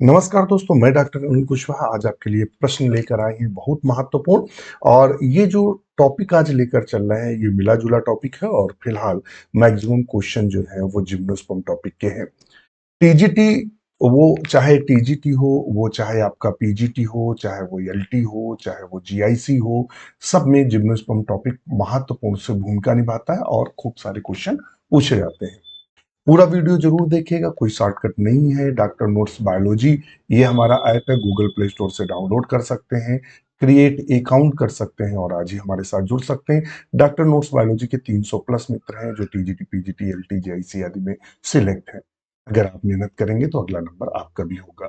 नमस्कार दोस्तों, मैं डॉक्टर अनिल कुशवाहा आज आपके लिए प्रश्न लेकर आए हैं बहुत महत्वपूर्ण। और ये जो टॉपिक आज लेकर चल रहे हैं ये मिला जुला टॉपिक है और फिलहाल मैक्सिमम क्वेश्चन जो है वो जिम्नोस्पर्म टॉपिक के हैं। टीजीटी, वो चाहे टीजीटी हो, वो चाहे आपका पीजीटी हो, चाहे वो एलटी हो, चाहे वो जीआईसी हो, सब में जिम्नोस्पर्म टॉपिक महत्वपूर्ण से भूमिका निभाता है और खूब सारे क्वेश्चन पूछे जाते हैं। पूरा वीडियो जरूर देखिएगा, कोई शॉर्टकट नहीं है। डॉक्टर नोट्स बायोलॉजी ये हमारा ऐप है, गूगल प्ले स्टोर से डाउनलोड कर सकते हैं, क्रिएट अकाउंट कर सकते हैं और आज ही हमारे साथ जुड़ सकते हैं। डॉक्टर नोट्स बायोलॉजी के 300 प्लस मित्र हैं जो टीजीटी, पीजीटी, एलटी, जेआईसी आदि में सिलेक्ट हैं। अगर आप मेहनत करेंगे तो अगला नंबर आपका भी होगा।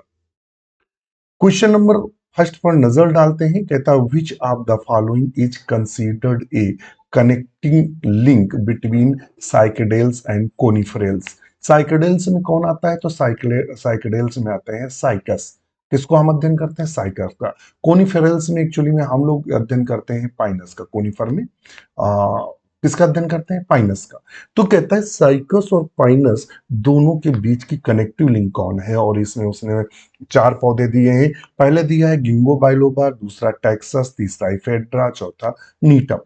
क्वेश्चन नंबर फर्स्ट पर नजर डालते हैं। कहता है which of the following is considered a connecting link between Cycadales and Coniferales. Cycadales में कौन आता है? तो साइकेडेल्स में आते हैं साइकस। किसको हम अध्ययन करते हैं? साइकस का। कोनिफेरल्स में एक्चुअली में हम लोग अध्ययन करते हैं पाइनस का। कोनिफर में किसका अध्ययन करते हैं? पाइनस का। तो कहता है साइकस और पाइनस दोनों के बीच की कनेक्टिव लिंक कौन है? और इसमें उसने 4 पौधे दिए हैं। पहले दिया है गिंगो बाइलोबा, दूसरा टैक्सस, तीसरा इफेड्रा, चौथा नीटम।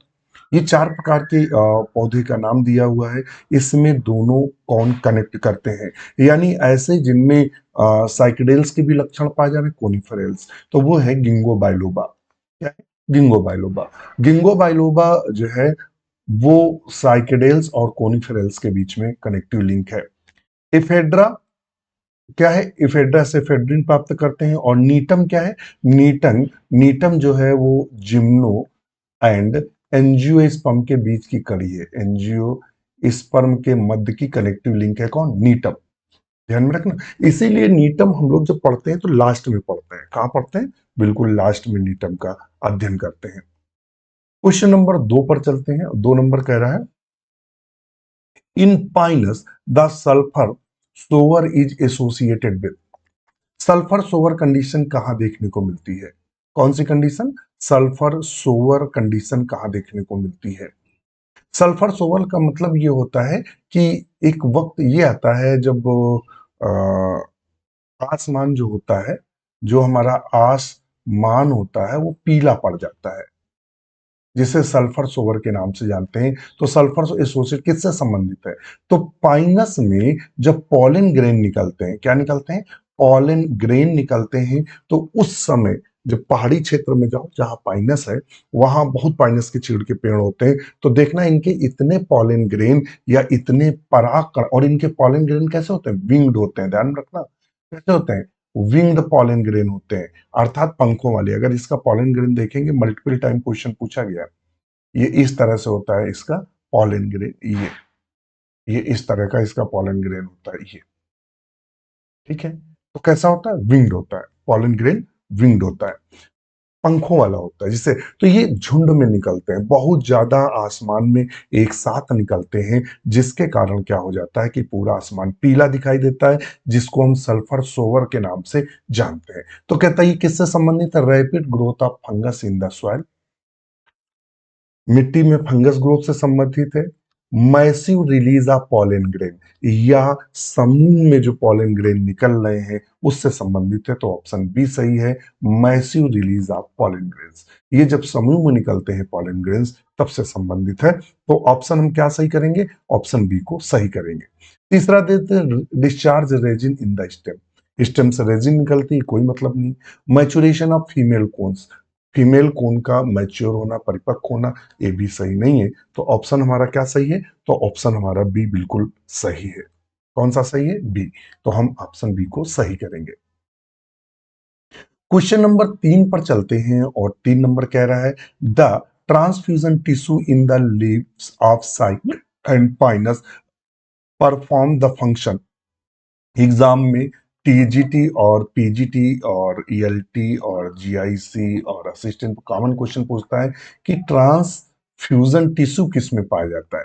ये 4 प्रकार के पौधे का नाम दिया हुआ है। इसमें दोनों कौन कनेक्ट करते हैं? यानी ऐसे जिनमें साइकेडेल्स के भी लक्षण पाए जा रहे हैं, कोनिफेरल्स, तो वो है गिंगो बाइलोबा। क्या है? गिंगो बाइलोबा। गिंगो बाइलोबा जो है वो साइकेडेल्स और कोनिफेरल्स के बीच में कनेक्टिव लिंक है। इफेड्रा क्या है? इफेड्रा से एफेड्रिन प्राप्त करते हैं। और नीटम क्या है? नीटम नीटम जो है वो जिम्नो एंड एंजियोस्पर्म के बीच की कड़ी है। एंजियोस्पर्म के मध्य की कनेक्टिव लिंक है कौन? नीटम। ध्यान में रखना। इसीलिए नीटम हम लोग जब पढ़ते हैं तो लास्ट में पढ़ते हैं। कहां पढ़ते हैं? बिल्कुल लास्ट में नीटम का अध्ययन करते हैं। क्वेश्चन नंबर 2 पर चलते हैं। 2 नंबर कह रहा है in Pinus the sulphur shower is associated with. Sulphur shower condition कहां देखने को मिलती है? कौन सी कंडीशन? सल्फर सोवर कंडीशन कहां देखने को मिलती है? सल्फर सोवर का मतलब ये होता है कि एक वक्त ये आता है जब आसमान जो होता है, जो हमारा आसमान होता है वो पीला पड़ जाता है, जिसे सल्फर सोवर के नाम से जानते हैं। तो सल्फर एसोसिएट किससे संबंधित है? तो पाइनस में जब पॉलन ग्रेन निकलते हैं, क्या निकलते हैं? पॉलन ग्रेन निकलते हैं। तो उस समय जब पहाड़ी क्षेत्र में जाओ जहां पाइनस है, वहां बहुत पाइनस के चीड़ के पेड़ होते हैं। तो देखना इनके इतने पॉलन ग्रेन या इतने पराग, और इनके पॉलन ग्रेन कैसे होते हैं? विंग्ड होते हैं। ध्यान रखना कैसे होते हैं? विंग्ड पॉलन ग्रेन होते हैं, अर्थात पंखों वाले। अगर इसका पॉलन ग्रेन देखेंगे, मल्टीपल टाइम क्वेश्चन पूछा गया, ये इस तरह से होता है इसका पॉलन ग्रेन। ये इस तरह का इसका पॉलन ग्रेन होता है ये। ठीक है? तो कैसा होता है? विंग्ड होता है। पॉलन ग्रेन विंग्ड होता है, पंखों वाला होता है जिससे। तो ये झुंड में निकलते हैं, बहुत ज्यादा आसमान में एक साथ निकलते हैं, जिसके कारण क्या हो जाता है कि पूरा आसमान पीला दिखाई देता है, जिसको हम सल्फर सोवर के नाम से जानते हैं। तो कहता है ये किससे संबंधित है? Rapid growth of fungus in the soil. मिट्टी में फंगस ग्रोथ से संबंधित है। Massive release of pollen grain, या समूह में जो पॉलन ग्रेन निकल रहे हैं उससे संबंधित है। तो ऑप्शन बी सही है, massive release of pollen grains. ये जब समूह में निकलते हैं पॉलन ग्रेन्स तब से संबंधित है। तो ऑप्शन हम क्या सही करेंगे? ऑप्शन बी को सही करेंगे। तीसरा देते हैं discharge resin in the stem. Stem से रेजिन निकलती है, कोई मतलब नहीं। Maturation of female cones, female cone का मैच्योर होना, परिपक्व होना, ये भी सही नहीं है। तो ऑप्शन हमारा क्या सही है? तो ऑप्शन हमारा बी बिल्कुल सही है। कौन सा सही है? बी। तो हम ऑप्शन बी को सही करेंगे। क्वेश्चन नंबर 3 पर चलते हैं और 3 नंबर कह रहा है the transfusion tissue in the leaves of cycas and pinus perform the function. Exam में टीजीटी और पीजीटी और ईएलटी और जीआईसी और असिस्टेंट कॉमन क्वेश्चन पूछता है कि ट्रांसफ्यूजन टिश्यू किस में पाया जाता है?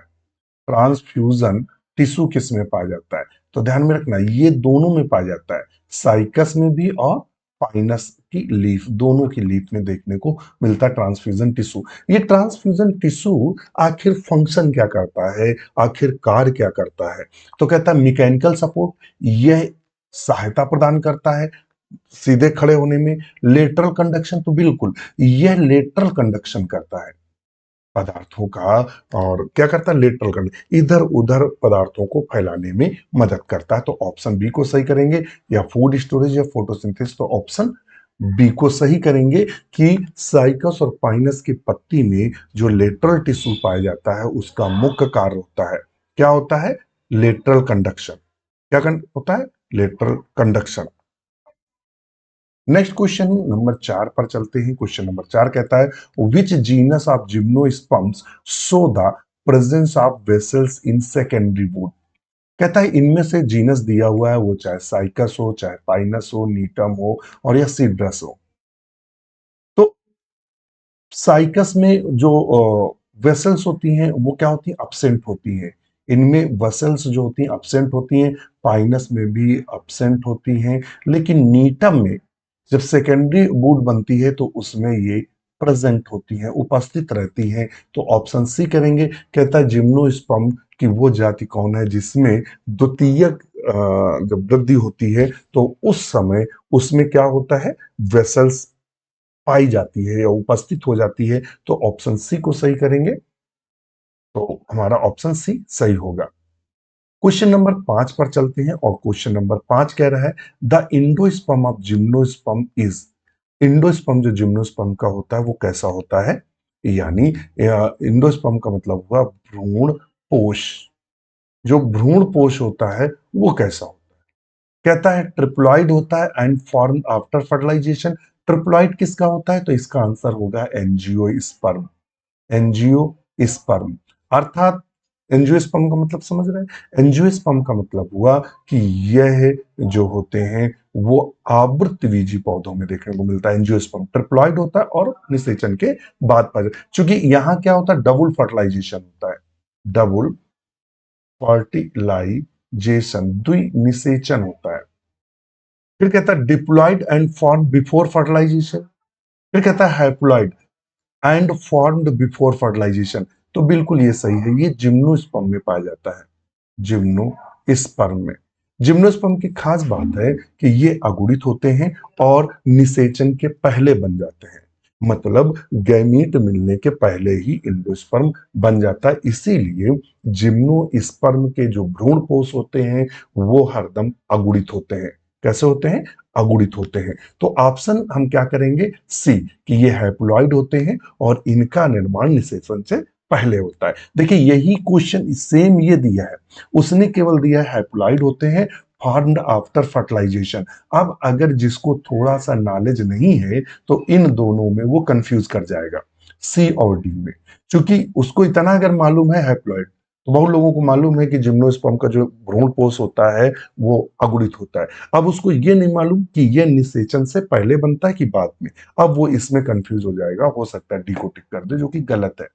ट्रांसफ्यूजन टिश्यू किस में पाया जाता है? तो ध्यान में रखना ये दोनों में पाया जाता है, साइकस में भी और पाइनस की लीफ, दोनों की लीफ में देखने को मिलता है ट्रांसफ्यूजन टिश्यू। ये ट्रांसफ्यूजन टिश्यू आखिर फंक्शन क्या करता है, आखिर कार्य क्या करता है? तो कहता है मैकेनिकल सपोर्ट, यह सहायता प्रदान करता है। सीधे खड़े होने में। लेटरल कंडक्शन तो बिल्कुल, यह लेटरल कंडक्शन करता है पदार्थों का। और क्या करता है? लेटरल कंडक्शन, इधर उधर पदार्थों को फैलाने में मदद करता है। तो ऑप्शन बी को सही करेंगे। या फूड स्टोरेज या फोटोसिंथेसिस, तो ऑप्शन बी को सही करेंगे कि साइकस और पाइनस की पत्ती में जो लेटरल टिश्यू पाया जाता है उसका मुख्य कार्य होता है, क्या होता है? Lateral conduction. होता है? Lateral conduction. Next question number 4 पर चलते हैं। क्वेश्चन नंबर 4 कहता है, which genus of gymnosperms show the presence of vessels in secondary wood. कहता है इनमें से जीनस दिया हुआ है, वो चाहे साइकस हो, चाहे पाइनस हो, नीटम हो और या सीड्रस हो। तो साइकस में जो वेसल्स होती हैं वो क्या होती हैं? अपसेंट होती हैं। इनमें वेसल्स जो होती हैं अपसेंट होती हैं। पाइनस में भी अपसेंट होती हैं। लेकिन नीटम में जब सेकेंडरी वुड बनती है तो उसमें ये प्रेजेंट होती हैं, उपस्थित रहती हैं। तो ऑप्शन सी करेंगे। कहता है जिम्नोस्पर्म की वो जाति कौन है जिसमें द्वितीयक जब वृद्धि होती है तो उस समय उसमें क्या होता है? वेसल्स पाई जाती है या उपस्थित हो जाती है। तो ऑप्शन सी को सही करेंगे। तो हमारा ऑप्शन सी सही होगा। क्वेश्चन नंबर 5 पर चलते हैं और क्वेश्चन नंबर 5 कह रहा है, the endosperm of gymnosperm is. Endosperm जो जिम्नोस्पर्म का होता है वो कैसा होता है? यानी इंडोस्पर्म का मतलब हुआ भ्रूण पोष। जो भ्रूण पोष होता है वो कैसा होता है? कहता है ट्रिप्लॉइड होता है and form after fertilisation. Triploid किसका होता है? तो इसका आंसर होगा एंजियोस्पर्म। एंजियोस्पर्म अर्थात एंजियोस्पर्म का मतलब समझ रहे हैं? एंजियोस्पर्म का मतलब हुआ कि यह जो होते हैं वो आवृतबीजी पौधों में देखने को मिलता है। एंजियोस्पर्म ट्रिप्लॉइड होता है और निषेचन के बाद पाया जाता है। क्योंकि यहां क्या होता है? डबल फर्टिलाइजेशन होता है। डबल फर्टिलाइजेशन, द्विनिषेचन होता है। फिर कहता है diploid and form before fertilisation. फिर कहता है haploid and formed before fertilisation. तो बिल्कुल ये सही है, ये जिम्नोस्पर्म में पाया जाता है। जिम्नोस्पर्म में। जिम्नोस्पर्म की खास बात है कि ये अगुणित होते हैं और निषेचन के पहले बन जाते हैं। मतलब गैमीट मिलने के पहले ही इंडोस्पर्म बन जाता है। इसीलिए जिम्नोस्पर्म के जो भ्रूण कोष होते हैं वो हरदम अगुणित होते हैं। कैसे होते हैं? अगुणित होते हैं। तो ऑप्शन हम क्या करेंगे? सी, कि ये हैप्लॉइड होते हैं और इनका निर्माण निषेचन से पहले होता है। देखिए यही क्वेश्चन सेम ये दिया है, उसने केवल दिया है हैप्लॉइड होते हैं फॉर्म्ड आफ्टर फर्टिलाइजेशन। अब अगर जिसको थोड़ा सा नॉलेज नहीं है तो इन दोनों में वो कंफ्यूज कर जाएगा, सी और डी में। क्योंकि उसको इतना अगर मालूम है हैप्लॉइड, तो बहुत लोगों को मालूम है कि जिम्नोस्पर्म का जो भ्रूणपोष होता है वो अगुणित होता है। अब उसको ये नहीं मालूम कि ये निषेचन से पहले बनता है कि बाद में। अब वो इसमें कंफ्यूज हो जाएगा। हो सकता है डी को टिक कर दे, जो कि गलत है।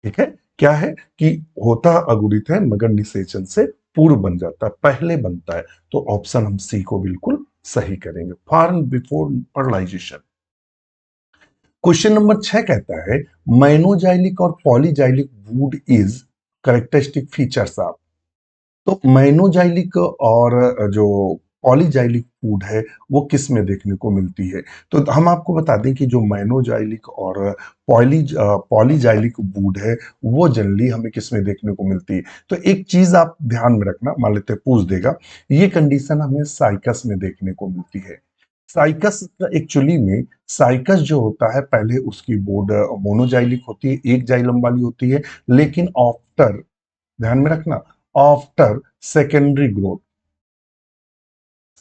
ठीक है? क्या है कि होता अगुणित है मगर निषेचन से पूर्व बन जाता है, पहले बनता है। तो ऑप्शन हम सी को बिल्कुल सही करेंगे, form before fertilization. Question number 6 कहता है, मैनोजाइलिक और polyxylic wood is characteristic features of. तो मैनोजाइलिक और जो पॉलीजाइलिक फूड है वो किस में देखने को मिलती है? तो हम आपको बता दें कि जो मैनोजाइलिक और पॉलीजाइलिक वुड है वो जनरली हमें किस में देखने को मिलती है? तो एक चीज आप ध्यान में रखना, मान लेते पूछ देगा, ये कंडीशन हमें साइकस में देखने को मिलती है। साइकस एक्चुअली में, साइकस जो होता है पहले उसकी बोर्ड मोनोजाइलिक होती है, एक जाइलम वाली होती है। लेकिन आफ्टर, ध्यान में रखना, after secondary growth,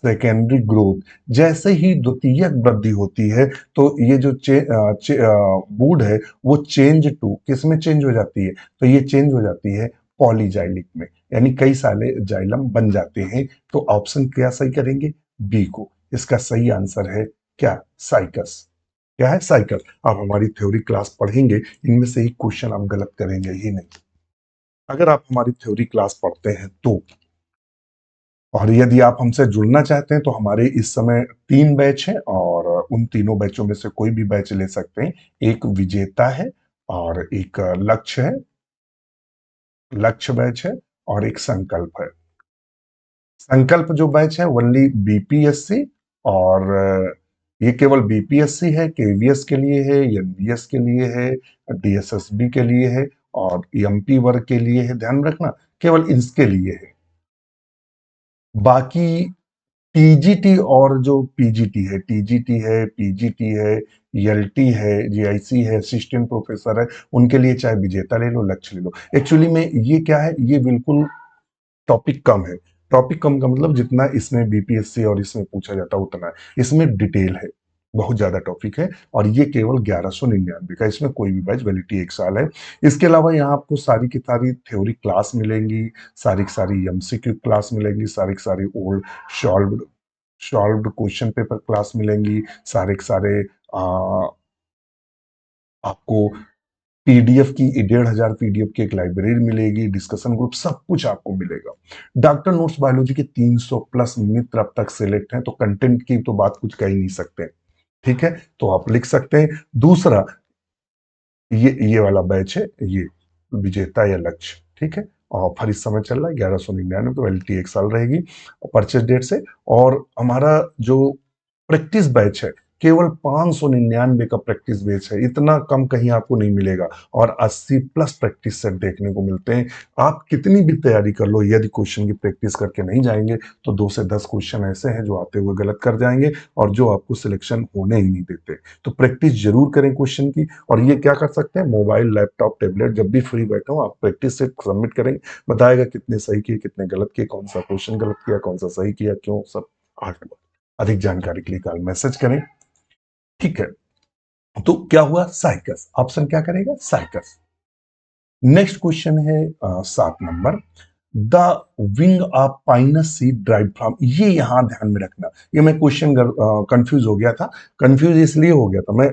secondary growth जैसे ही द्वितीयक वृद्धि होती है तो ये जो बूड है वो चेंज टू किस में चेंज हो जाती है? तो ये चेंज हो जाती है पॉलीजाइलिक में, यानी कई सारे जाइलम बन जाते हैं। तो ऑप्शन क्या सही करेंगे? बी को। इसका सही आंसर है क्या? साइकस। क्या है? साइकस। आप हमारी थ्योरी क्लास पढ़ेंगे, इनमें से ही क्वेश्चन आप गलत करेंगे ही नहीं, अगर आप हमारी थ्योरी क्लास पढ़ते हैं तो। और यदि आप हमसे जुड़ना चाहते हैं तो हमारे इस समय 3 बैच हैं और उन तीनों बैचों में से कोई भी बैच ले सकते हैं। एक विजेता है और एक लक्ष्य है, लक्ष्य बैच है, और एक संकल्प है। संकल्प जो बैच है ओनली बीपीएससी और ये केवल बीपीएससी है, केवीएस के लिए है, एनवीएस के लिए है, डीएसएसबी के लिए है और एमपी वर्ग के लिए है। ध्यान रखना, केवल इसके लिए है। बाकी टीजीटी और जो पीजीटी है, टीजीटी है, पीजीटी है, एलटी है, जीआईसी है, असिस्टेंट प्रोफेसर है, उनके लिए चाहे विजेता ले लो, लक्ष्य ले लो। एक्चुअली में ये क्या है, ये बिल्कुल टॉपिक कम है। टॉपिक कम का मतलब जितना इसमें बीपीएससी और इसमें पूछा जाता है उतना है, इसमें डिटेल है, बहुत ज्यादा टॉपिक है। और ये केवल 1199 का, इसमें कोई भी बैच, वैलिडिटी 1 साल है। इसके अलावा यहाँ आपको सारी की सारी थ्योरी क्लास मिलेंगी, सारी की सारी एमसीक्यू क्लास मिलेंगी, सारी की सारी old solved solved question paper class मिलेंगी, सारे के सारे आपको पीडीएफ की 1,500 पीडीएफ की एक लाइब्रेरी मिलेगी, डिस्कशन ग्रुप, सब कुछ आपको मिलेगा। डॉक्टर नोट्स बायोलॉजी के 300 प्लस मित्र अब तक सिलेक्ट हैं, तो कंटेंट की तो बात कुछ कह ही नहीं सकते। ठीक है, तो आप लिख सकते हैं। दूसरा, ये वाला बैच है, ये विजेता या लक्ष्य। ठीक है, ऑफर इस समय चल रहा है 1199, तो वैलिडिटी 1 साल रहेगी परचेज डेट से। और हमारा जो प्रैक्टिस बैच है, केवल 599 का प्रैक्टिस बैच है। इतना कम कहीं आपको नहीं मिलेगा और 80 प्लस प्रैक्टिस सेट देखने को मिलते हैं। आप कितनी भी तैयारी कर लो, यदि क्वेश्चन की प्रैक्टिस करके नहीं जाएंगे तो 2 से 10 क्वेश्चन ऐसे हैं जो आते हुए गलत कर जाएंगे और जो आपको सिलेक्शन होने ही नहीं देते। तो प्रैक्टिस जरूर करें क्वेश्चन की। और ये क्या कर सकते हैं, मोबाइल, लैपटॉप, टैबलेट, जब भी फ्री बैठे हो आप प्रैक्टिस सेट सबमिट करेंगे, बताएगा कितने सही किए, कितने गलत किए, कौन सा क्वेश्चन गलत किया, कौन सा सही किया, क्यों, सब आगे। अधिक जानकारी के लिए कॉल मैसेज करें। ठीक है, तो क्या हुआ, साइकस, ऑप्शन क्या करेगा, साइकस। नेक्स्ट क्वेश्चन है 7 number. The wing of Pinus seed drive from, ये यहां ध्यान में रखना। ये मैं क्वेश्चन कंफ्यूज हो गया था। कंफ्यूज इसलिए हो गया था, मैं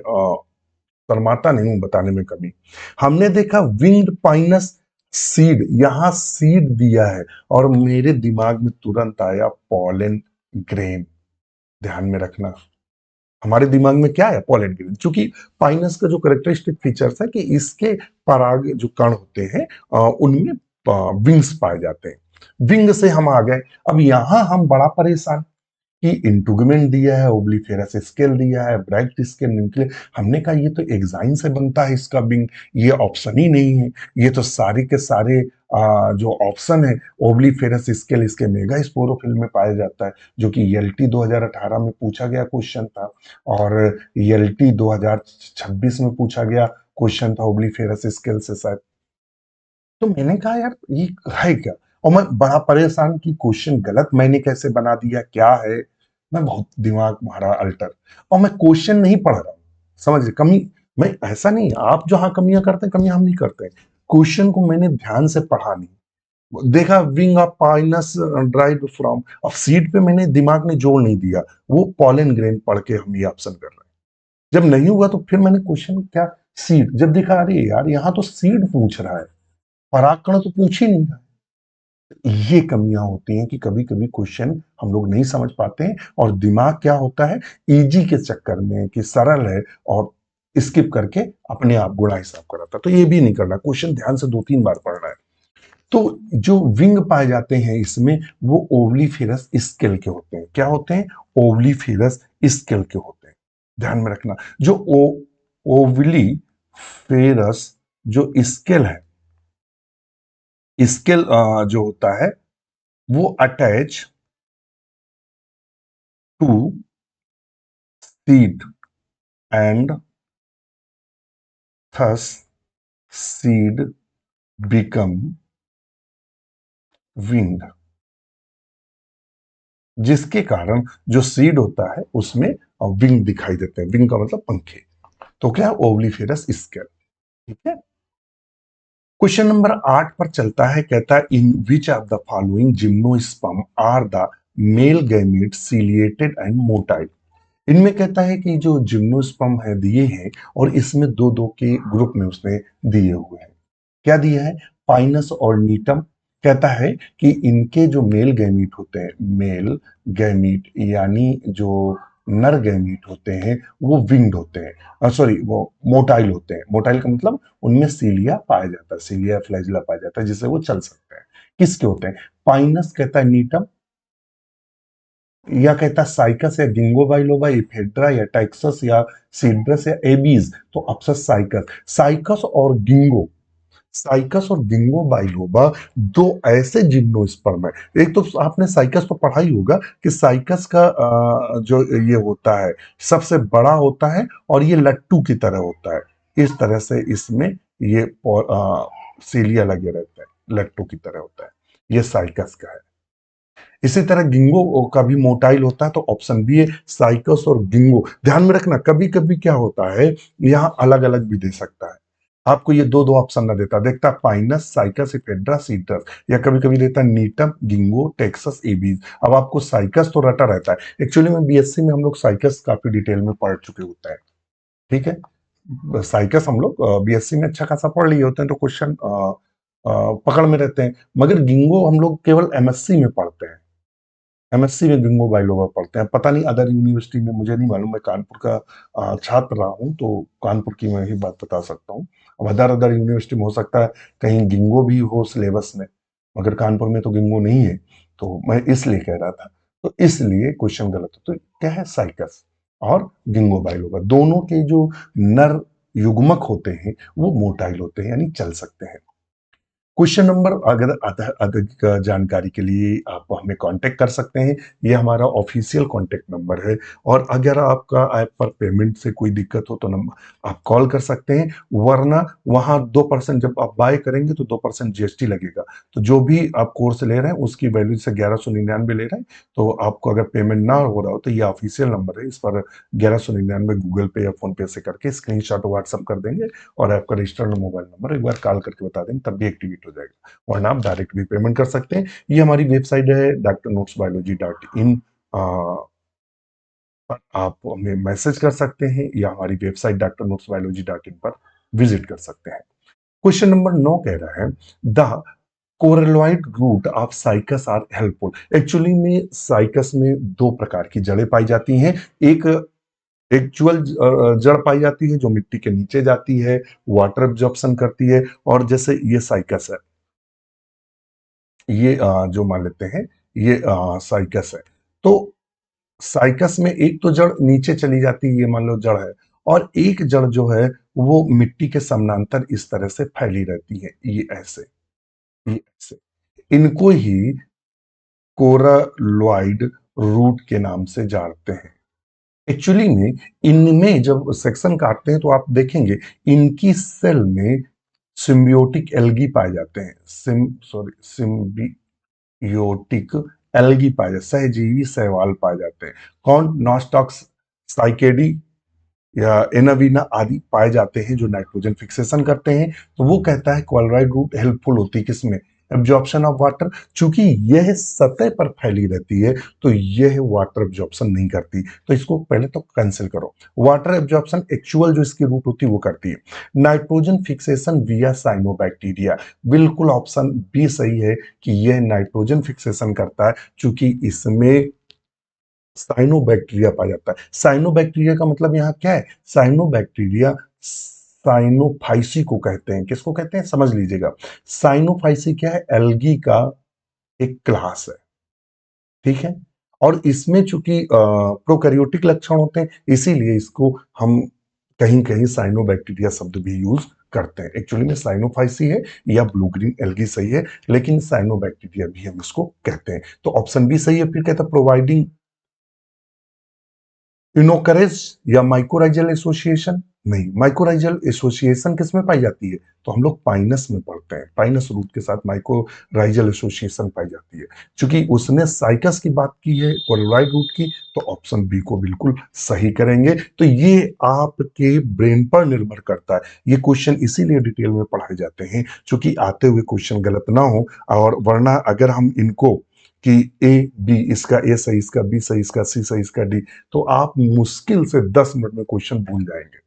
शर्माता नहीं हूं बताने में कभी। हमने देखा विंग्ड पाइनस सीड, यहां सीड दिया है और मेरे दिमाग में तुरंत आया पॉलन ग्रेन। ध्यान में रखना, हमारे दिमाग में क्या है, पॉलन ग्रेन। क्योंकि पाइनस का जो करेक्टरिस्टिक फीचर्स है कि इसके पराग जो कण होते हैं उनमें विंग्स पाए जाते हैं। विंग से हम आ गए। अब यहां हम बड़ा परेशान कि इंटुगमेंट दिया है, ओब्लीफेरस स्केल दिया है, ब्राइट स्केल, न्यूक्लियर। हमने कहा ये तो एग्जाइन से बनता है इसका बिंग, ये ऑप्शन ही नहीं है। ये तो सारे के सारे जो ऑप्शन है, ओब्लीफेरस स्केल इसके मेगा स्पोरोफिल में पाया जाता है, जो कि एलटी 2018 में पूछा गया क्वेश्चन था और एलटी 2026 में पूछा गया क्वेश्चन था ओब्लीफेरस स्केल से शायद। तो मैंने कहा यार ये है क्या, और मैं बड़ा परेशान कि क्वेश्चन गलत मैंने कैसे बना दिया, क्या है। मैं बहुत दिमाग मारा अल्टर, और मैं क्वेश्चन नहीं पढ़ रहा हूँ, समझ रहे कमी। मैं ऐसा नहीं, आप जहां कमियां करते हैं, कमियां हम नहीं करते हैं। क्वेश्चन को मैंने ध्यान से पढ़ा नहीं, देखा wing of Pinus drive from, अब सीड पे मैंने दिमाग ने जोर नहीं दिया, वो पॉलन ग्रेन पढ़ के हम ये ऑप्शन कर रहे हैं। जब नहीं हुआ तो फिर मैंने क्वेश्चन क्या, सीड, जब देखा अरे यार यहाँ तो सीड पूछ रहा है, परागकण तो पूछ ही नहीं रहा। ये कमियां होती हैं कि कभी कभी क्वेश्चन हम लोग नहीं समझ पाते हैं और दिमाग क्या होता है, इजी के चक्कर में कि सरल है और स्किप करके अपने आप गुणा हिसाब कराता। तो ये भी नहीं करना, क्वेश्चन ध्यान से 2-3 बार पढ़ना है। तो जो विंग पाए जाते हैं इसमें, वो ओवलीफेरस स्केल के होते हैं। क्या होते हैं, ओवलीफेरस स्केल के होते हैं। ध्यान में रखना, जो ओवलीफेरस जो स्केल है, स्केल जो होता है वो attach to seed and thus seed become wing, जिसके कारण जो सीड होता है उसमें विंग दिखाई देते हैं। विंग का मतलब पंखे। तो क्या, ओवलीफेरस स्केल। ठीक है, क्वेश्चन नंबर 8 पर चलता है। कहता है in which of the following gymnosperm are the male gamete ciliated and motile. इनमें कहता है कि जो जिम्नोस्पर्म है दिए हैं और इसमें दो दो के ग्रुप में उसने दिए हुए हैं। क्या दिया है, पाइनस और नीटम। कहता है कि इनके जो मेल गैमीट होते हैं, मेल गैमीट यानी जो नर गैमीट होते हैं, वो विंग्ड होते हैं, सॉरी वो मोटाइल होते हैं। मोटाइल का मतलब उनमें सीलिया पाया जाता है, सीलिया फ्लैजिला पाया जाता है जिससे वो चल सकते हैं। किसके होते हैं, पाइनस कहता है नीटम, या कहता है साइकस या गिंगो बाइलोबा, इफेड्रा या टैक्सस या सीड्रस या एबीज। तो ऑप्शन साइकस। साइकस और गिंगो बाइलोबा दो ऐसे जिम्नोस्पर्म है। एक तो आपने साइकस तो पढ़ा ही होगा कि साइकस का जो ये होता है सबसे बड़ा होता है और ये लट्टू की तरह होता है। इस तरह से इसमें ये सीलिया लगे रहते हैं, लट्टू की तरह होता है। ये साइकस का है। इसी तरह गिंगो का भी मोटाइल होता है। तो ऑप्शन बी है साइकस और गिंगो। ध्यान में रखना कभी कभी क्या होता है, यहाँ अलग अलग भी दे सकता है। आपको ये दो दो ऑप्शन ना देता, देखता पाइनस, साइकस, इपेड्रा, सीटस, या कभी कभी देता नीटम, गिंगो, टेक्सस, एबीज। अब आपको साइकस तो रटा रहता है। एक्चुअली में बीएससी में हम लोग साइकस काफी डिटेल में पढ़ चुके होते हैं। ठीक है, साइकस हम लोग बीएससी में अच्छा खासा पढ़ लिए होते हैं, तो क्वेश्चन पकड़ में रहते हैं। मगर गिंगो हम लोग केवल एमएससी में पढ़ते हैं। एमएससी में गिंगो बाइलोबा पढ़ते हैं। पता नहीं अदर यूनिवर्सिटी में, मुझे नहीं मालूम। मैं कानपुर का छात्र रहा हूँ, तो कानपुर की मैं ही बात बता सकता हूँ। अब अदर अदर यूनिवर्सिटी में हो सकता है कहीं गिंगो भी हो सिलेबस में, मगर कानपुर में तो गिंगो नहीं है। तो मैं इसलिए कह रहा था, तो इसलिए क्वेश्चन गलत है। तो क्या है, साइकस और गिंगो बाइलोबा दोनों के जो नर युग्मक होते हैं वो मोटाइल होते हैं, यानी चल सकते हैं। क्वेश्चन नंबर, अगर अधिक जानकारी के लिए आप हमें कांटेक्ट कर सकते हैं। ये हमारा ऑफिशियल कांटेक्ट नंबर है। और अगर आपका ऐप पर पेमेंट से कोई दिक्कत हो तो नंबर आप कॉल कर सकते हैं। वरना वहाँ 2%, जब आप बाय करेंगे तो 2% जीएसटी लगेगा। तो जो भी आप कोर्स ले रहे हैं उसकी वैल्यू से 1199 ले रहे हैं। तो आपको अगर पेमेंट ना हो रहा हो तो ये ऑफिशियल नंबर है, इस पर 1199 गूगल पे या फोन पे से करके स्क्रीनशॉट व्हाट्सअप कर देंगे और आपका रजिस्टर्ड मोबाइल नंबर एक बार कॉल करके बता देंगे, तब भी एक्टिवेट हो जाएगा। वरना आप डायरेक्ट भी पेमेंट कर सकते हैं। ये हमारी वेबसाइट है drnotesbiology.in। पर आप हमें मैसेज कर सकते हैं या हमारी वेबसाइट drnotesbiology.in पर विजिट कर सकते हैं। क्वेश्चन नंबर 9 कह रहा है the coralloid root of Cycas are helpful. Actually में साइकस में दो प्रकार की जड़ें पाई जाती हैं। एक एक्चुअल जड़ पाई जाती है जो मिट्टी के नीचे जाती है, वाटर एब्जॉर्प्शन करती है। और जैसे ये साइकस है, ये जो मान लेते हैं ये साइकस है। तो साइकस में एक तो जड़ नीचे चली जाती है, ये मान लो जड़ है, और एक जड़ जो है वो मिट्टी के समानांतर इस तरह से फैली रहती है, ये ऐसे। इनको ही कोरलॉइड रूट के नाम से जानते हैं। एक्चुअली में इनमें जब सेक्शन काटते हैं तो आप देखेंगे इनकी सेल में सिम्बियोटिक एल्गी पाए जाते हैं। सिम्बियोटिक एल्गी पाए जाते, सहजीवी शैवाल पाए जाते हैं। कौन? नॉस्टॉक्स, साइकेडी या एनावीना आदि पाए जाते हैं जो नाइट्रोजन फिक्सेशन करते हैं। तो वो कहता है क्लोराइड रूट हेल्पफुल होती है किसमें? Absorption of water. चूंकि यह सतह पर फैली रहती है तो यह वाटर एब्जॉर्प्शन नहीं करती, तो इसको पहले तो कैंसिल करो। वाटर एब्जॉर्प्शन एक्चुअल जो इसकी रूट होती है वो करती है। नाइट्रोजन फिक्सेशन विया साइनोबैक्टीरिया, बिल्कुल ऑप्शन बी सही है कि यह नाइट्रोजन फिक्सेशन करता है, चूंकि इसमें साइनोबैक्टीरिया पाया जाता है। साइनोबैक्टीरिया का मतलब यहाँ क्या है? साइनोबैक्टीरिया साइनोफाइसी को कहते हैं। किसको कहते हैं समझ लीजिएगा। साइनोफाइसी क्या है? एल्गी का एक क्लास है। ठीक है, और इसमें चूंकि प्रोकैरियोटिक लक्षण होते हैं इसीलिए इसको हम कहीं कहीं साइनोबैक्टीरिया शब्द भी यूज करते हैं। एक्चुअली में साइनोफाइसी है या ब्लू ग्रीन एल्गी सही है, लेकिन साइनोबैक्टीरिया भी हम इसको कहते हैं। तो ऑप्शन बी सही है। फिर कहता है प्रोवाइडिंग इनोकरेज या माइकोराइजल एसोसिएशन। नहीं, माइकोराइजल एसोसिएशन किस में पाई जाती है? तो हम लोग पाइनस में पढ़ते हैं। पाइनस रूट के साथ माइकोराइजल एसोसिएशन पाई जाती है। क्योंकि उसने साइकस की बात की है, कोलोराइड रूट की, तो ऑप्शन बी को बिल्कुल सही करेंगे। तो ये आपके ब्रेन पर निर्भर करता है। ये क्वेश्चन इसीलिए डिटेल में पढ़ाए जाते हैं क्योंकि आते हुए क्वेश्चन गलत ना हो। और वरना अगर हम इनको कि ए बी, इसका ए सही, इसका बी सही, इसका सी सही, इसका डी, तो आप मुश्किल से 10 मिनट में क्वेश्चन भूल जाएंगे।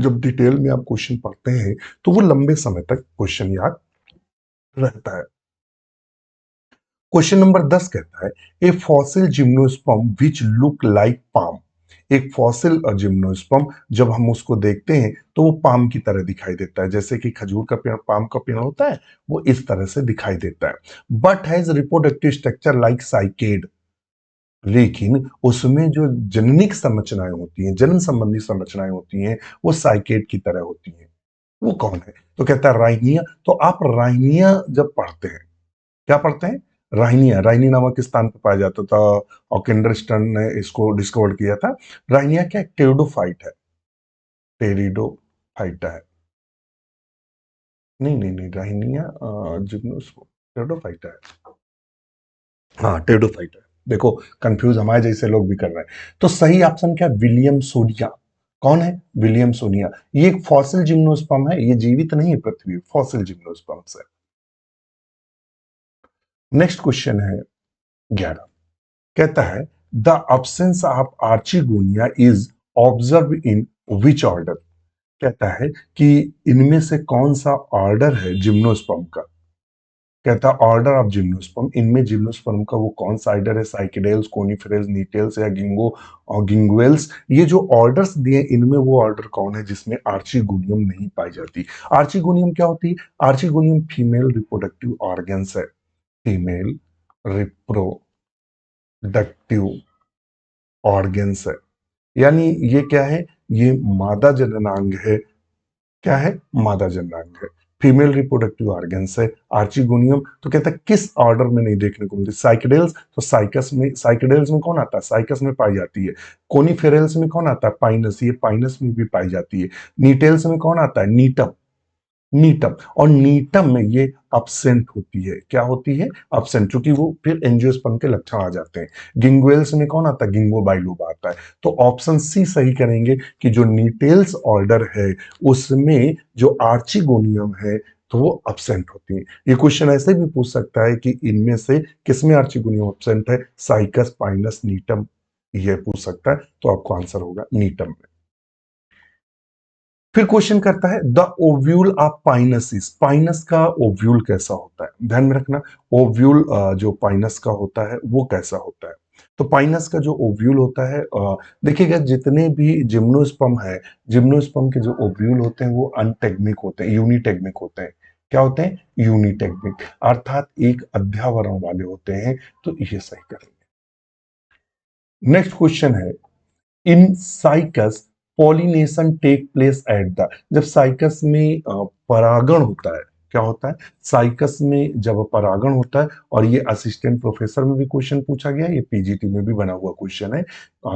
जब डिटेल में आप क्वेश्चन पढ़ते हैं तो वो लंबे समय तक क्वेश्चन याद रहता है। क्वेश्चन नंबर 10 कहता है a fossil gymnosperm which look like palm. एक फॉसिल जिम्नोस्पर्म जब हम उसको देखते हैं तो वो पाम की तरह दिखाई देता है। जैसे कि खजूर का पेड़, पाम का पेड़ होता है, वो इस तरह से दिखाई देता है। But has reproductive structure like psyched. लेकिन उसमें जो जननिक संरचनाएं होती हैं, जन्म संबंधी संरचनाएं होती हैं, वो साइकेड की तरह होती हैं। वो कौन है? तो कहता है राइनिया। तो आप राइनिया जब पढ़ते हैं, क्या पढ़ते हैं? राइनिया। राइनी नामक स्थान पर पाया जाता था, और किंडरस्टन ने इसको डिस्कवर किया था। राइनिया क्या? टेरिडोफाइट है। टेरिडोफाइटा है। नहीं नहीं नहीं, राइनिया जिम्नोस्पर्म टेरिडोफाइटा है। हाँ, टेरिडोफाइटा है। देखो, कंफ्यूज हमारे जैसे लोग भी कर रहे हैं। तो सही ऑप्शन क्या? विलियम सोनिया। कौन है? विलियम सोनिया। ये एक फॉसिल जिम्नोस्पर्म है, ये जीवित नहीं है पृथ्वी, फॉसिल जिम्नोस्पर्म है। नेक्स्ट क्वेश्चन है 11। कहता है the absence of archegonia is observe in which order. कहता है कि इनमें से कौन सा ऑर्डर है जिम्नोस्पर्म का। कहता है ऑर्डर ऑफ जिम्नोस्पर्म, इनमें जिम्नोस्पर्म का वो कौन सा ऑर्डर है? साइकेडेल्स, कोनिफेरस, नीटेल्स या गिंगो और गिंगुएल्स। ये जो ऑर्डर्स दिए, इनमें वो ऑर्डर कौन है जिसमें आर्चिगोनियम नहीं पाई जाती? आर्चिगोनियम क्या होती है? आर्चिगोनियम फीमेल रिप्रोडक्टिव ऑर्गन्स है। फीमेल रिप्रोडक्टिव ऑर्गन्स है। यानी ये क्या है? ये मादा जननांग है। क्या है? मादा जननांग है। फीमेल रिप्रोडक्टिव ऑर्गन्स है आर्चिगोनियम। तो कहता है किस ऑर्डर में नहीं देखने को मिलती? साइकेडेल्स। तो साइकस में, साइकेडेल्स में कौन आता है? साइकस में पाई जाती है। कोनिफेरल्स में कौन आता है? पाइनस, ये पाइनस में भी पाई जाती है। नीटेल्स में कौन आता है? नीटम। नीटम। और नीटम में ये अपसेंट होती है। क्या होती है? अपसेंट, क्योंकि वो फिर एंजियोस्पर्म के लक्षण आ जाते हैं। गिंगुएल्स में कौन आता है? गिंगो बाइलोबा आता है। तो ऑप्शन सी सही करेंगे कि जो नीटेल्स ऑर्डर है उसमें जो आर्चिगोनियम है तो वो अपसेंट होती है। ये क्वेश्चन ऐसे भी पूछ सकता है कि इनमें से किसमें आर्चिगोनियम अपसेंट है? Cycas, Pinus, नीटम। ये पूछ सकता है, तो आपको आंसर होगा नीटम में। फिर क्वेश्चन करता है द ओव्यूल ऑफ पाइनसिस। पाइनस का ओव्यूल कैसा होता है? ध्यान में रखना, ओव्यूल जो पाइनस का होता है वो कैसा होता है। तो पाइनस का जो ओव्यूल होता है, देखिएगा जितने भी जिम्नोस्पर्म है, जिम्नोस्पर्म के जो ओव्यूल होते हैं वो अनटेग्मिक होते हैं, यूनिटेग्मिक होते हैं। क्या होते हैं? यूनिटेग्मिक, अर्थात एक अध्यावरण वाले होते हैं। तो ये सही करेंगे। नेक्स्ट क्वेश्चन है in cycas pollination take place at the. जब साइकस में परागण होता है, क्या होता है? साइकस में जब परागण होता है, और ये असिस्टेंट प्रोफेसर में भी क्वेश्चन पूछा गया है, ये पीजीटी में भी बना हुआ क्वेश्चन है।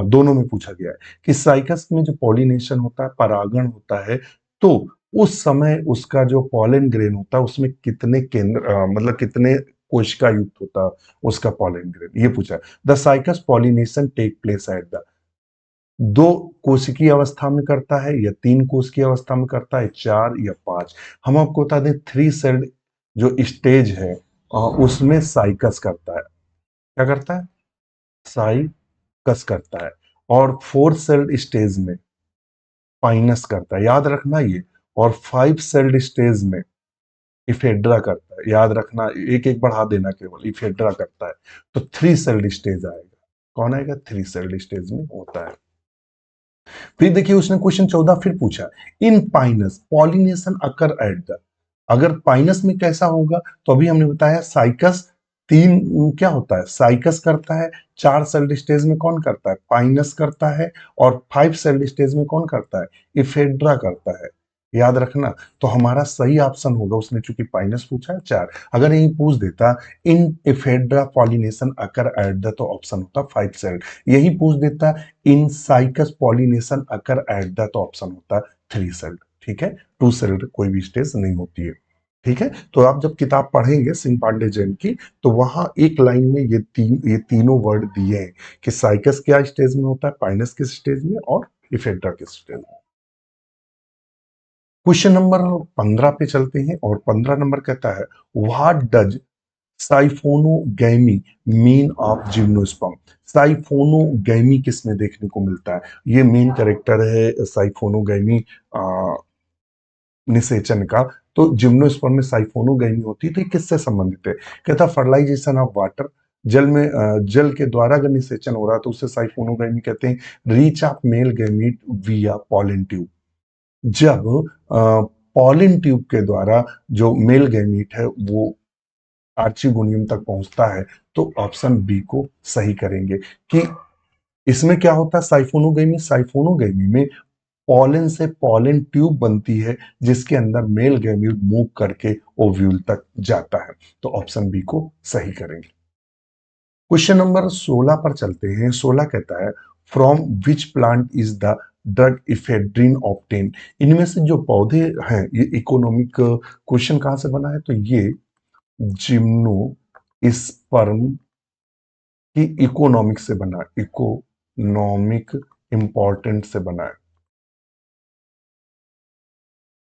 दोनों में पूछा गया है कि साइकस में जो पॉलिनेशन होता है, परागण होता है, तो उस समय उसका जो पॉलन ग्रेन होता है उसमें कितने केंद्र, मतलब कितने कोशिका युक्त होता है उसका पॉलन ग्रेन, ये पूछा है। The cycas pollination take place at the, दो कोशिकीय अवस्था में करता है या तीन कोशिकीय अवस्था में करता है, चार या पांच। हम आपको बता दें, थ्री सेल्ड जो स्टेज है उसमें साइकस करता है। क्या करता है? साइकस करता है। और फोर सेल्ड स्टेज में पाइनस करता है, याद रखना ये। और फाइव सेल्ड स्टेज में इफेड्रा करता है, याद रखना, एक एक बढ़ा देना, केवल इफेड्रा करता है। तो थ्री सेल्ड स्टेज आएगा। कौन आएगा? थ्री सेल्ड स्टेज में होता है। फिर देखिए उसने क्वेश्चन 14 फिर पूछा in Pinus pollination occur at the. अगर पाइनस में कैसा होगा, तो अभी हमने बताया साइकस तीन, क्या होता है? साइकस करता है। चार सेल स्टेज में कौन करता है? पाइनस करता है। और फाइव सेल स्टेज में कौन करता है? इफेड्रा करता है। याद रखना। तो हमारा सही ऑप्शन होगा, उसने चूंकि पाइनस पूछा है, चार। अगर यही पूछ देता in Ephedra pollination occur at the, तो ऑप्शन होता फाइव सेल। यही पूछ देता in cycas pollination occur at the, तो ऑप्शन होता है थ्री सेल्ड। ठीक है, टू सेल्ड कोई भी स्टेज नहीं होती है। ठीक है, तो आप जब किताब पढ़ेंगे सिंह पांडे जैन की, तो वहां एक लाइन में ये तीनों वर्ड दिए हैं कि साइकस क्या स्टेज में होता है, पाइनस किस स्टेज में, और इफेक्टा किस स्टेज में। क्वेश्चन नंबर 15 पे चलते हैं, और 15 नंबर कहता है what does siphonogamy mean of gymnosperm. Siphonogamy किसमें देखने को मिलता है? ये मेन कैरेक्टर है साइफोनोगैमी निषेचन का। तो जिम्नोस्पर्म में साइफोनोगैमी होती है, तो ये किससे संबंधित है? कहता फर्टिलाइजेशन ऑफ वाटर, जल में जल के द्वारा अगर निषेचन हो रहा है तो उसे साइफोनोगैमी कहते हैं। रीच ऑफ मेल गैमीट विया पॉलन ट्यूब, जब पॉलन ट्यूब के द्वारा जो मेल गैमीट है वो आर्चिगोनियम तक पहुंचता है, तो ऑप्शन बी को सही करेंगे कि इसमें क्या होता है। साइफोनोगेमी में पॉलन से पॉलन ट्यूब बनती है जिसके अंदर मेल गैम्यूल मूव करके ओव्यूल तक जाता है, तो ऑप्शन बी को सही करेंगे। क्वेश्चन नंबर 16 पर चलते हैं। 16 कहता है from which plant is the drug ephedrine obtain. इनमें से जो पौधे हैं, ये इकोनॉमिक क्वेश्चन कहां से बना है, तो ये जिम्नो स्पर्म की इकोनॉमिक से बना है, इकोनॉमिक इंपॉर्टेंट से बना है,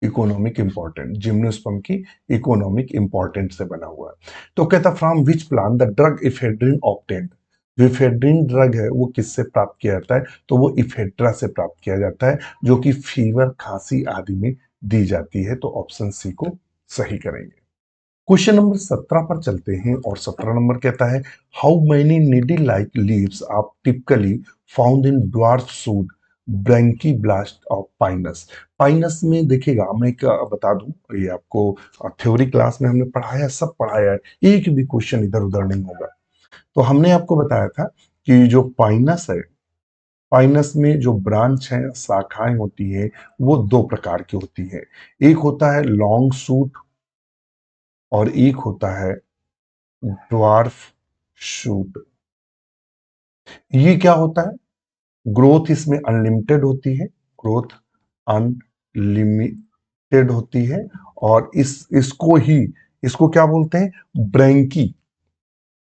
इकोनॉमिक इंपॉर्टेंट, जिम्नोस्पर्म की इकोनॉमिक इंपॉर्टेंट से बना हुआ है। तो कहता from which plant the drug ephedrine obtained. जो इफेड्रिन ड्रग है वो किससे प्राप्त किया जाता है, तो वो इफेड्रा से प्राप्त किया जाता है, जो कि फीवर, खांसी आदि में दी जाती है, तो ऑप्शन सी को सही करेंगे। क्वेश्चन नंबर 17 पर चलते हैं और 17 नंबर कहता है how many needle like leaves are typically found in dwarf shoot brachyblast of Pinus. Pinus में देखिएगा, मैं एक बता दूं, ये आपको थ्योरी क्लास में हमने पढ़ाया, सब पढ़ाया है, एक भी क्वेश्चन इधर उधर नहीं होगा। तो हमने आपको बताया था कि जो पाइनस है, पाइनस में जो ब्रांच है, शाखाएं होती है, वो दो प्रकार की होती है। एक होता है लॉन्ग शूट और एक होता है ड्वार्फ शूट। ये क्या होता है, ग्रोथ इसमें अनलिमिटेड होती है, ग्रोथ अनलिमिटेड होती है, और इसको क्या बोलते हैं, ब्रैंकी।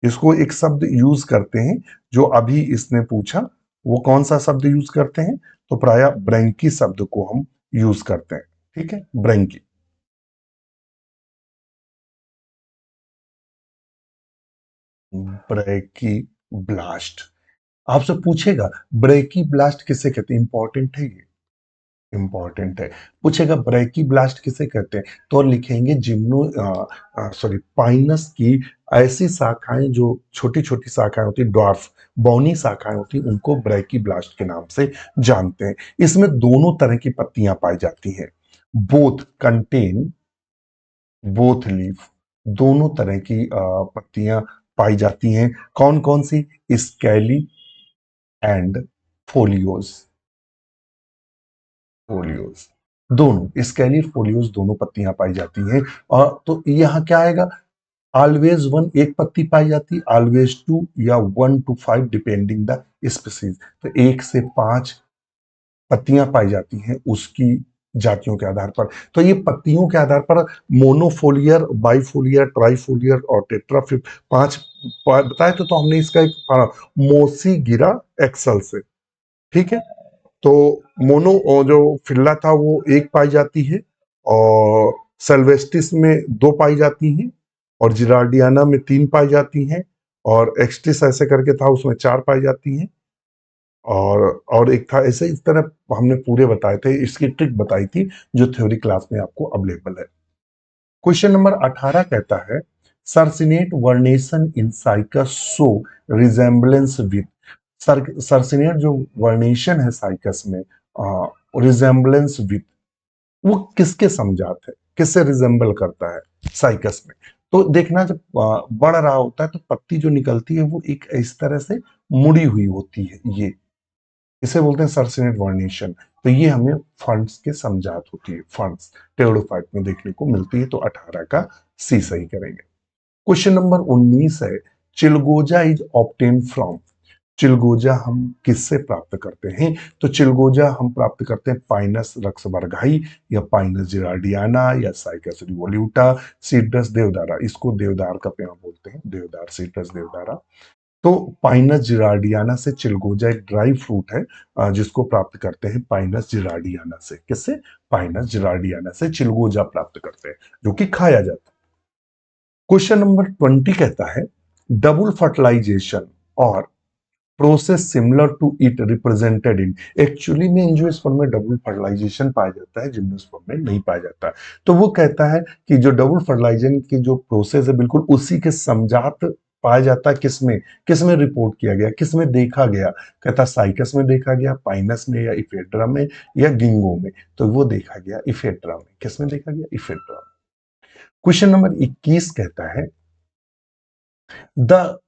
इसको एक शब्द यूज करते हैं, जो अभी इसने पूछा, वो कौन सा शब्द यूज करते हैं, तो प्राय ब्रैंकी शब्द को हम यूज करते हैं। ठीक है, ब्रैंकी। ब्रैकी ब्लास्ट आपसे पूछेगा, ब्रेकी ब्लास्ट किसे कहते हैं, इंपॉर्टेंट है ये, इंपॉर्टेंट है। पूछेगा ब्रेकी ब्लास्ट किसे कहते हैं, तो लिखेंगे पाइनस की ऐसी शाखाएं जो छोटी छोटी शाखाएं होती, ड्वार्फ बौनी शाखाएं होती, उनको ब्रेकी ब्लास्ट के नाम से जानते हैं। इसमें दोनों तरह की पत्तियां पाई जाती हैं, बोथ कंटेन बोथ लीफ, दोनों तरह की पत्तियां पाई जाती हैं। कौन कौन सी, स्केली एंड फोलियोज, फोलियोज दोनों, स्केली फोलियोज दोनों पत्तियां पाई जाती हैं। और तो यहाँ क्या आएगा, ऑलवेज वन, एक पत्ती पाई जाती, ऑलवेज टू, या 1 to 5 डिपेंडिंग द स्पीसीज। तो 1 से 5 पत्तियां पाई जाती हैं उसकी जातियों के आधार पर। तो ये पत्तियों के आधार पर मोनोफोलियर, बाइफोलियर, ट्राइफोलियर और टेट्राफिट, 5 बताए तो हमने इसका एक मोसी गिरा एक्सल से। ठीक है, तो मोनो जो फिल्ला था वो एक पाई जाती है, और सेल्वेस्टिस में 2 पाई जाती हैं, और जिरार्डियाना में 3 पाई जाती हैं, और एक्सटिस ऐसे करके था उसमें 4 पाई जाती हैं, और एक था ऐसे, इस तरह हमने पूरे बताए थे, इसकी ट्रिक बताई थी जो थ्योरी क्लास में आपको अवेलेबल है। क्वेश्चन नंबर 18 कहता है circinate vernation in Cycas show resemblance with. Circinate जो वर्नेशन है साइकस में, रिजेम्बलेंस विथ, वो किसके समझात है, किससे रिजेंबल करता है साइकस में। तो देखना, जब बढ़ रहा होता है तो पत्ती जो निकलती है वो एक इस तरह से मुड़ी हुई होती है, ये इसे बोलते हैं सर्सिनेट वर्नेशन। तो ये हमें फंड्स के समझात होती है, फंड्स टेरोडोफाइट में देखने को मिलती है, तो 18 का सी सही करेंगे। क्वेश्चन नंबर 19 है चिलगोजा इज ऑब्टेन फ्रॉम। चिलगोजा हम किससे प्राप्त करते हैं, तो चिलगोजा हम प्राप्त करते हैं पाइनस रक्सबर्गाई, या पाइनस जिराडियाना, या साइकस रिवोल्यूटा, सीड्रस देवदारा। इसको देवदार का पेड़ बोलते हैं, देवदार, सीड्रस देवदारा। तो पाइनस जिराडियाना से चिलगोजा एक ड्राई फ्रूट है, जिसको प्राप्त करते हैं पाइनस जिराडियाना से। किससे, पाइनस जिराडियाना से चिलगोजा प्राप्त करते हैं, जो कि खाया जाता है। क्वेश्चन नंबर 20 कहता है डबल फर्टिलाइजेशन और process similar to it represented in. Actually में एंजियोस्पर्म में डबल फर्टिलाइजेशन पाया जाता है, जिम्नोस्पर्म में नहीं पाया जाता। तो वो कहता है कि जो डबल फर्टिलाइजेशन की जो प्रोसेस है, बिल्कुल उसी के समझात पाया जाता है, किसमें, किसमें रिपोर्ट किया गया, किसमें देखा गया। कहता साइकस में देखा गया, पाइनस में, या इफेड्रा में, या गिंगो में। तो वो देखा गया इफेड्रा में। किसमें देखा गया, इफेड्रा में। क्वेश्चन नंबर 21 कहता है The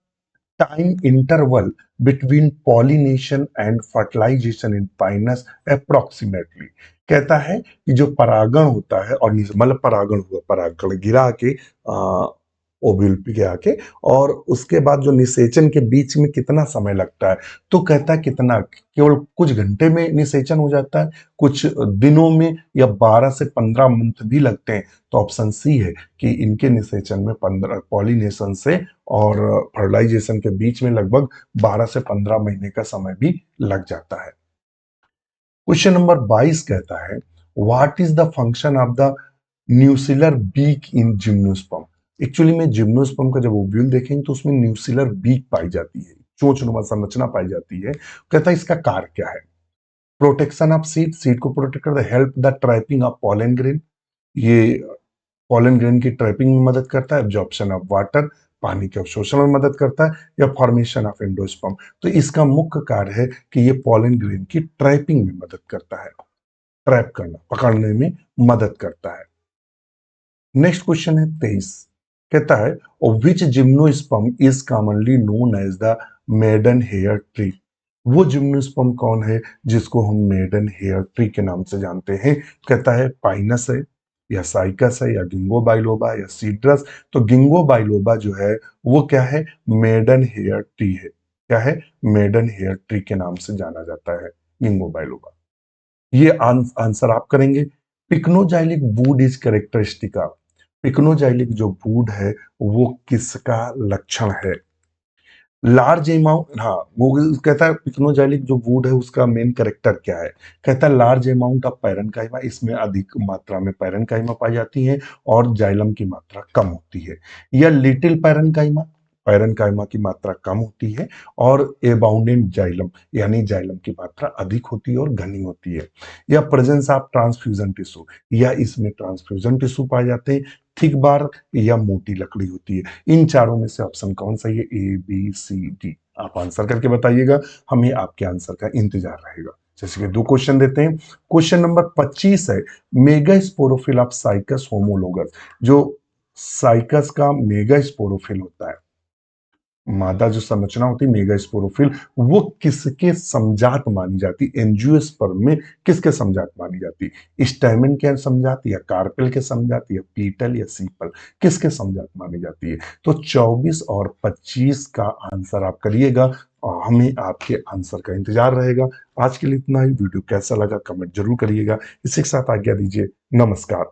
time interval between pollination and fertilization in pinus approximately। कहता है कि जो परागण होता है, और ये मतलब परागण हुआ, परागण गिरा के ओव्यूल पे गिरा के, और उसके बाद जो निषेचन के बीच में कितना समय लगता है, तो कहता है कितना, केवल कुछ घंटे में निषेचन हो जाता है, कुछ दिनों में, या 12 से 15 मंथ भी लगते हैं। तो ऑप्शन सी है कि इनके निषेचन में 15 पॉलिनेशन से और फर्टिलाइजेशन के बीच में लगभग 12 से 15 महीने का समय भी लग जाता है। क्वेश्चन नंबर 22 कहता है, what is the function of the nucellar beak in gymnosperm. Actually में जिम्नोस्पर्म का जब ओव्यूल देखेंगे तो उसमें न्यूसिलर बीक पाई जाती है, चोंचनुमा संरचना पाई जाती है। कहता है इसका कार्य क्या है। प्रोटेक्शन ऑफ सीड, सीड को प्रोटेक्ट करता है। Help the trapping of pollen grain, ये पॉलन ग्रेन की ट्रैपिंग में मदद करता है। एब्जॉर्प्शन ऑफ वाटर, पानी के अवशोषण में मदद करता है। या फॉर्मेशन ऑफ एंडोस्पर्म, तो इसका मुख्य कार्य है कि ये पॉलन ग्रेन की ट्रैपिंग में मदद करता है, ट्रैप करना, पकड़ने में मदद करता है। नेक्स्ट क्वेश्चन है 23, कहता है which gymnosperm is commonly known as the maiden hair tree. वो जिम्नोस्पर्म कौन है जिसको हम मेडन हेयर ट्री के नाम से जानते हैं। कहता है पाइनस है, या साइकस है, या गिंगो बाइलोबा, या सीड्रस। तो गिंगो बाइलोबा जो है वो क्या है, मेडन हेयर ट्री है। क्या है, मेडन हेयर ट्री के नाम से जाना जाता है गिंगो बाइलोबा। ये आंसर आप करेंगे। Pycnoxylic would is characteristic of. Pycnoxylic जो वुड है वो किसका लक्षण है। लार्ज अमाउंट, हाँ वो कहता है पिक्नोजाइलिक जो वुड है उसका मेन कैरेक्टर क्या है। कहता है लार्ज अमाउंट ऑफ पैरेनकाइमा, इसमें अधिक मात्रा में पैरेनकाइमा पाई जाती है और जाइलम की मात्रा कम होती है। या लिटिल पैरेनकाइमा, पैरेनकाइमा की मात्रा कम होती है, और एबाउंडेंट जाइलम, यानी जाइलम की मात्रा अधिक होती है और घनी होती है। या प्रेजेंस ऑफ ट्रांसफ्यूजन टिश्यू, या इसमें ट्रांसफ्यूजन टिश्यू पाए जाते हैं। थिक बार या मोटी लकड़ी होती है। इन चारों में से ऑप्शन कौन सा है, ए बी सी डी। आप आंसर करके बताइएगा, हमें आपके आंसर का इंतजार रहेगा। जैसे कि दो क्वेश्चन देते हैं। क्वेश्चन नंबर 25 है, mega sporophyll of cycas homologous. जो साइकस का मेगा स्पोरोफिल होता है, मादा जो संरचना होती है मेगा स्पोरोफिल, वो किसके समजात मानी जाती, एंजियोस्पर्म में किसके समजात मानी जाती। स्टैमेन के समजात, या कार्पेल के समजात, या पीटल, या सीपल, किसके समजात मानी जाती है। तो 24 और 25 का आंसर आप करिएगा, और हमें आपके आंसर का इंतजार रहेगा। आज के लिए इतना ही। वीडियो कैसा लगा कमेंट जरूर करिएगा। इसी के साथ आज्ञा दीजिए, नमस्कार।